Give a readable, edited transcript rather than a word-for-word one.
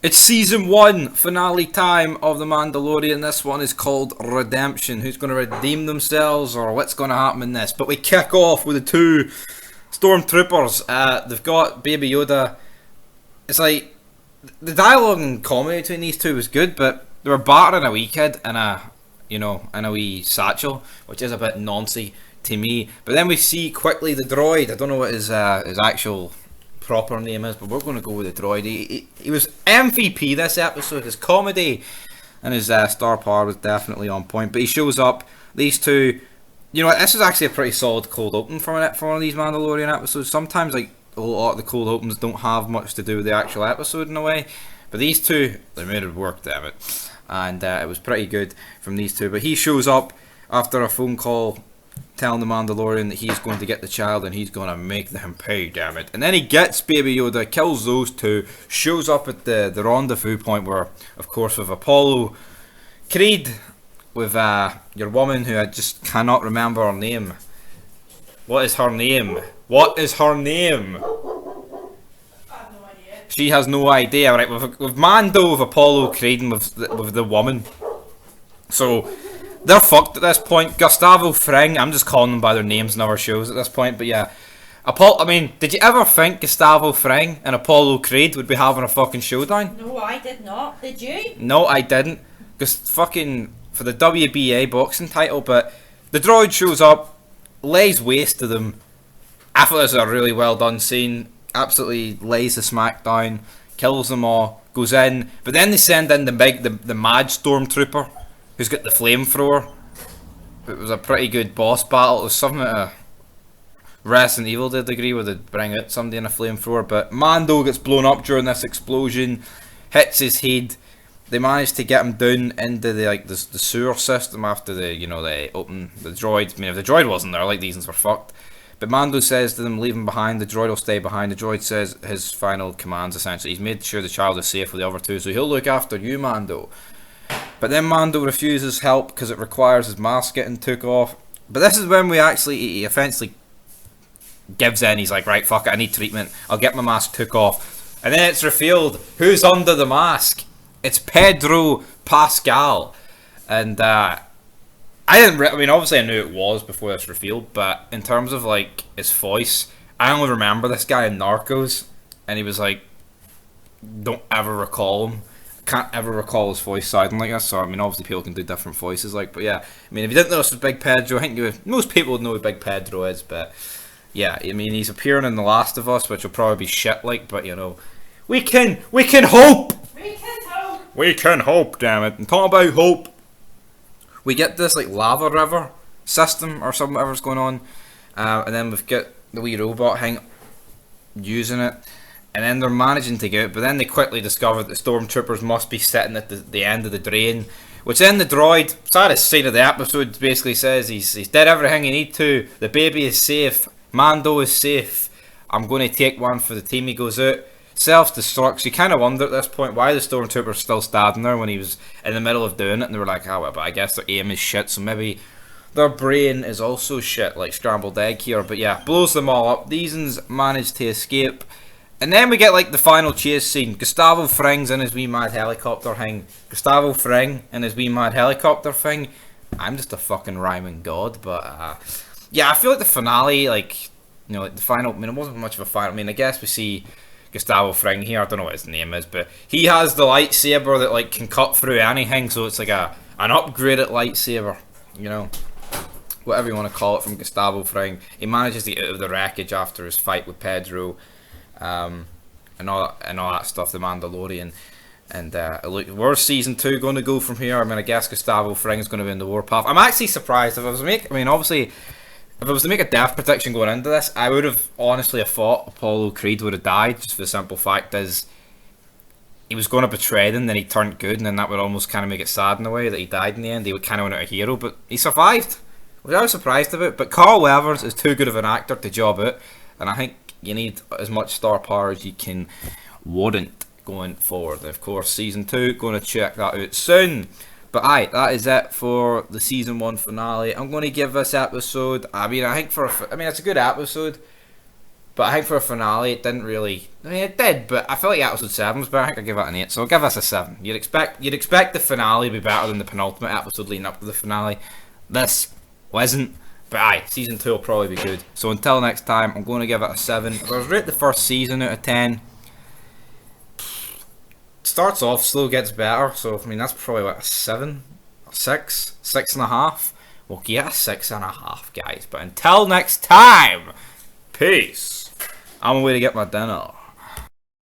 It's season 1 finale time of The Mandalorian. This one is called Redemption. Who's going to redeem themselves, or what's going to happen in this? But we kick off with the two stormtroopers. They've got Baby Yoda. It's like the dialogue and comedy between these two was good, but they were battering a wee kid in a wee satchel, which is a bit noncy to me. But then we see quickly the droid. I don't know what his actual proper name is, but we're going to go with the droid. He was MVP this episode. His comedy and his star power was definitely on point, but he shows up. These two, you know what, this is actually a pretty solid cold open for one of these Mandalorian episodes. Sometimes like a lot of the cold opens don't have much to do with the actual episode in a way, but these two, they made it work, damn it. And it was pretty good from these two. But he shows up after a phone call telling the Mandalorian that he's going to get the child and he's going to make them pay, damn it. And then he gets Baby Yoda, kills those two, shows up at the rendezvous point where, of course, with Apollo Creed, with your woman who I just cannot remember her name. What is her name? What is her name? She has no idea, right? With Mando, with Apollo Creed, and with the woman. So they're fucked at this point. Gustavo Fring, I'm just calling them by their names in our shows at this point, but yeah. Did you ever think Gustavo Fring and Apollo Creed would be having a fucking showdown? No, I did not. Did you? No, I didn't. Because fucking, for the WBA boxing title, but the droid shows up, lays waste to them. I thought this was a really well done scene. Absolutely lays the smack down, kills them all, goes in, but then they send in the mad stormtrooper who's got the flamethrower. It was a pretty good boss battle. It was something that Resident Evil did agree with, it bring out somebody in a flamethrower, but Mando gets blown up during this explosion, hits his head. They managed to get him down into the sewer system after they open the droid. I mean, if the droid wasn't there, like, these ones were fucked. But Mando says to them, leave him behind, the droid will stay behind. The droid says his final commands, essentially. He's made sure the child is safe with the other two, so he'll look after you, Mando. But then Mando refuses help because it requires his mask getting took off. But this is when he eventually gives in. He's like, right, fuck it, I need treatment. I'll get my mask took off. And then it's revealed who's under the mask. It's Pedro Pascal. And obviously I knew it was before this revealed, but in terms of like his voice, I only remember this guy in Narcos, and he was like, don't ever recall him. Can't ever recall his voice sounding like this. So I mean, obviously people can do different voices, like, but yeah. I mean, if you didn't know this was Big Pedro, I think most people would know who Big Pedro is, but yeah, I mean, he's appearing in The Last of Us, which will probably be shit, like, but you know, we can hope. We can hope. We can hope, damn it. And talking about hope, we get this like lava river system or something, whatever's going on, and then we've got the wee robot using it, and then they're managing to get it, but then they quickly discover that the stormtroopers must be sitting at the end of the drain, which then the droid, saddest scene of the episode, basically says he's did everything he need to, the baby is safe, Mando is safe, I'm going to take one for the team. He goes out, self-destructs. You kind of wonder at this point why the stormtrooper's still standing there when he was in the middle of doing it, and they were like, oh, well, but I guess their aim is shit, so maybe their brain is also shit, like scrambled egg here. But yeah, blows them all up. These ones manage to escape, and then we get like the final chase scene. Gustavo Fring's in his wee mad helicopter thing. Gustavo Fring in his wee mad helicopter thing. I'm just a fucking rhyming god, but yeah, I feel like the finale, like, you know, like the final, I mean, it wasn't much of a final. I mean, I guess we see Gustavo Fring here, I don't know what his name is, but he has the lightsaber that like can cut through anything, so it's like an upgraded lightsaber, you know, whatever you want to call it, from Gustavo Fring. He manages to get out of the wreckage after his fight with Pedro, and all that stuff, the Mandalorian. And look, where's season 2 going to go from here? I mean, I guess Gustavo Fring is going to be in the warpath. I'm actually surprised. If I was to make a death prediction going into this, I would have honestly thought Apollo Creed would have died, just for the simple fact is he was going to betray them, then he turned good, and then that would almost kind of make it sad in a way that he died in the end. He would kind of went out a hero, but he survived, which I was surprised about. But Carl Weathers is too good of an actor to job it, and I think you need as much star power as you can warrant going forward. And of course, season 2, going to check that out soon. But aye, that is it for the season 1 finale. I'm going to give this episode, I think it's a good episode. But I think for a finale, it didn't really. I mean, it did, but I feel like episode 7 was better. I think I give it an 8, so I'll give this a 7. You'd expect the finale to be better than the penultimate episode leading up to the finale. This wasn't, but aye, season 2 will probably be good. So until next time, I'm going to give it a 7. If I was rate the first season out of 10, starts off slow, gets better. So I mean, that's probably what, a 7, a 6, 6.5. We'll get a 6.5, guys. But until next time, peace. I'm on my way to get my dinner.